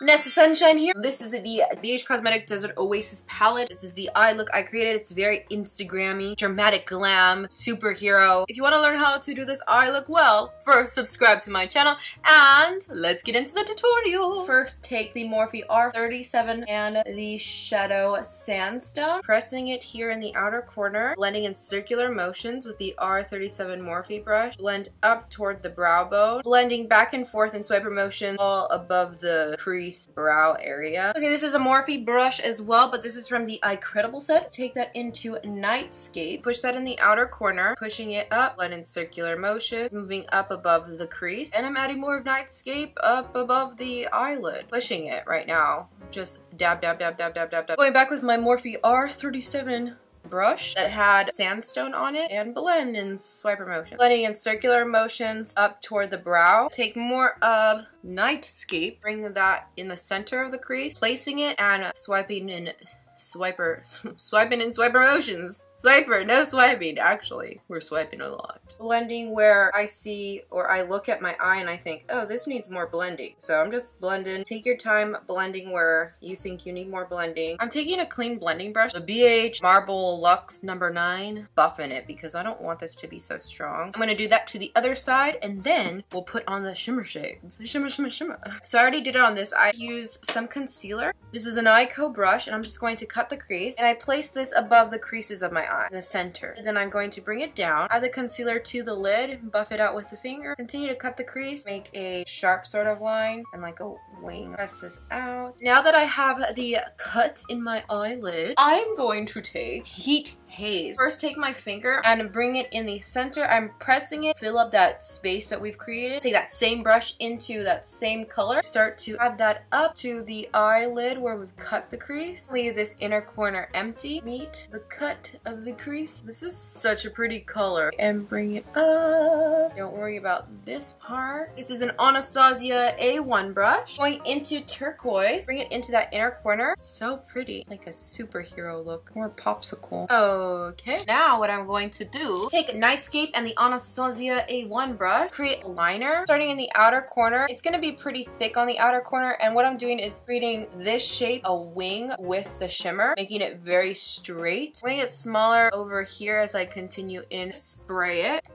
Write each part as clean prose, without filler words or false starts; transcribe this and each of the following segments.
Nessa Sunshine here. This is the BH Cosmetics Desert Oasis palette. This is the eye look I created. It's very Instagrammy, dramatic glam, superhero. If you want to learn how to do this eye look well, first subscribe to my channel and let's get into the tutorial. First, take the Morphe R37 and the Shadow Sandstone, pressing it here in the outer corner, blending in circular motions with the R37 Morphe brush. Blend up toward the brow bone, blending back and forth in swiper motion all above the crease brow area. Okay, this is a Morphe brush as well, but this is from the Eyecredible set. Take that into Nightscape, push that in the outer corner, pushing it up, blend in circular motion, moving up above the crease, and I'm adding more of Nightscape up above the eyelid, pushing it right now. Just dab, dab, dab, dab, dab, dab, dab. Going back with my Morphe R37 brush that had sandstone on it and blend in swiper motion. Blending in circular motions up toward the brow. Take more of Nightscape, bring that in the center of the crease, placing it and swiping in swiping in swiper motions. Swiper, no swiping, actually. We're swiping a lot. Blending where I see or I look at my eye and I think, oh, this needs more blending. So I'm just blending. Take your time blending where you think you need more blending. I'm taking a clean blending brush, the BH Marble Luxe number 9, buffing it because I don't want this to be so strong. I'm gonna do that to the other side and then we'll put on the shimmer shades. Shimmer, shimmer, shimmer. So I already did it on this. I use some concealer. This is an Ico brush and I'm just going to cut the crease and I place this above the creases of my eye in the center. And then I'm going to bring it down, add the concealer to the lid, buff it out with the finger, continue to cut the crease, make a sharp sort of line and like a wing. Press this out. Now that I have the cut in my eyelid, I'm going to take Heat Haze. First, take my finger and bring it in the center. I'm pressing it, fill up that space that we've created. Take that same brush into that same color. Start to add that up to the eyelid where we've cut the crease. Leave this inner corner empty. Meet the cut of the crease. This is such a pretty color. And bring it up. Don't worry about this part. This is an Anastasia A1 brush. Going into turquoise. Bring it into that inner corner. So pretty. Like a superhero look. More popsicle. Okay, now what I'm going to do, take Nightscape and the Anastasia A1 brush, create a liner starting in the outer corner. It's going to be pretty thick on the outer corner, and what I'm doing is creating this shape, a wing with the shimmer, making it very straight. Making it smaller over here as I continue in, spray it.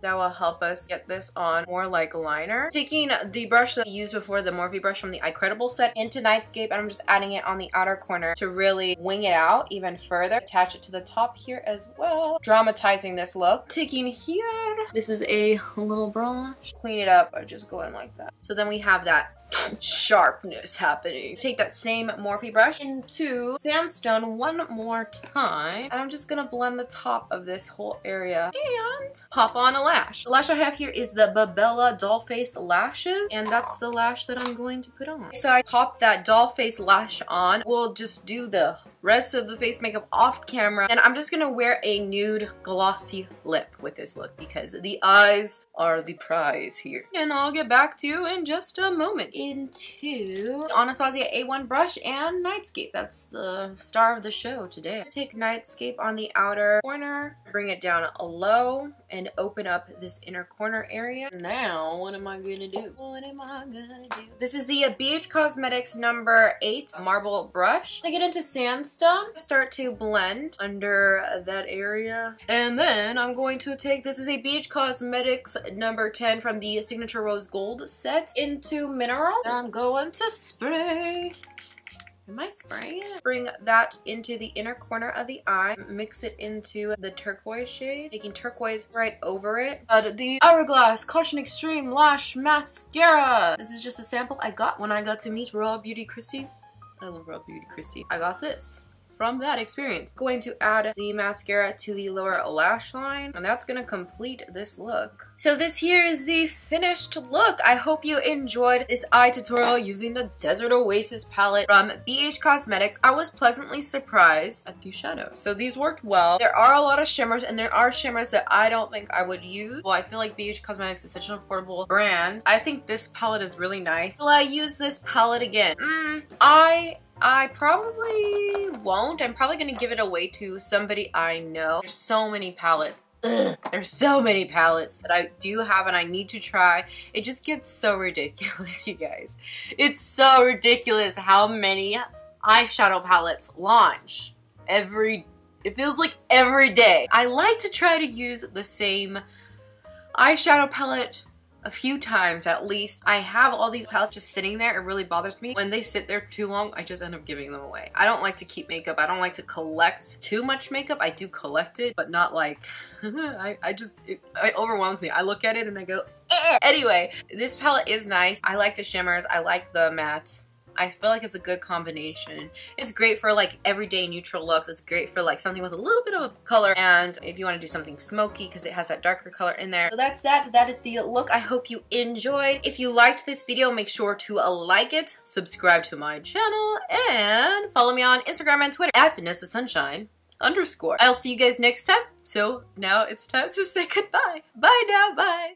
That will help us get this on more like a liner. Taking the brush that I used before, the Morphe brush from the Eyecredible set, into Nightscape, and I'm just adding it on the outer corner to really wing it out even further. Attach it to the top here as well, dramatizing this look. Taking here, this is a little brush, clean it up by just going like that. So then we have that sharpness happening. Take that same Morphe brush into Sandstone one more time, and I'm just gonna blend the top of this whole area and pop on a lash. The lash I have here is the Babella Dollface lashes, and that's the lash that I'm going to put on. So I popped that Dollface lash on. We'll just do the rest of the face makeup off camera, and I'm just gonna wear a nude glossy lip with this look because the eyes are the prize here. And I'll get back to you in just a moment. Into Anastasia A1 brush and Nightscape. That's the star of the show today. Take Nightscape on the outer corner, bring it down low, and open up this inner corner area. Now, what am I gonna do? What am I gonna do? This is the BH Cosmetics number 8 marble brush. Take it into Sandstone. Start to blend under that area. And then I'm going to take, this is a BH Cosmetics number 10 from the Signature Rose Gold set, into Mineral. I'm going to spray. Am I spraying it? Bring that into the inner corner of the eye. Mix it into the turquoise shade. Taking turquoise right over it. The Hourglass Caution Extreme Lash Mascara. This is just a sample I got when I got to meet Raw Beauty Christy. I love Raw Beauty Christy. I got this from that experience. Going to add the mascara to the lower lash line, and that's gonna complete this look. So this here is the finished look. I hope you enjoyed this eye tutorial using the Desert Oasis palette from BH Cosmetics. I was pleasantly surprised at the shadows. So these worked well. There are a lot of shimmers, and there are shimmers that I don't think I would use. Well, I feel like BH Cosmetics is such an affordable brand. I think this palette is really nice. Will I use this palette again? I probably won't. I'm probably gonna give it away to somebody I know. There's so many palettes Ugh. There's so many palettes that I do have and I need to try. It just gets so ridiculous, you guys. It's so ridiculous how many eyeshadow palettes launch it feels like every day. I like to try to use the same eyeshadow palette a few times at least. I have all these palettes just sitting there. It really bothers me. When they sit there too long, I just end up giving them away. I don't like to keep makeup. I don't like to collect too much makeup. I do collect it, but not like, it overwhelms me. I look at it and I go, eh. Anyway, this palette is nice. I like the shimmers. I like the mattes. I feel like it's a good combination. It's great for like everyday neutral looks. It's great for like something with a little bit of a color, and if you want to do something smoky because it has that darker color in there. So that's that. That is the look. I hope you enjoyed. If you liked this video, make sure to like it, subscribe to my channel, and follow me on Instagram and Twitter at @NessaSunshine_. I'll see you guys next time. So now it's time to say goodbye. Bye now. Bye.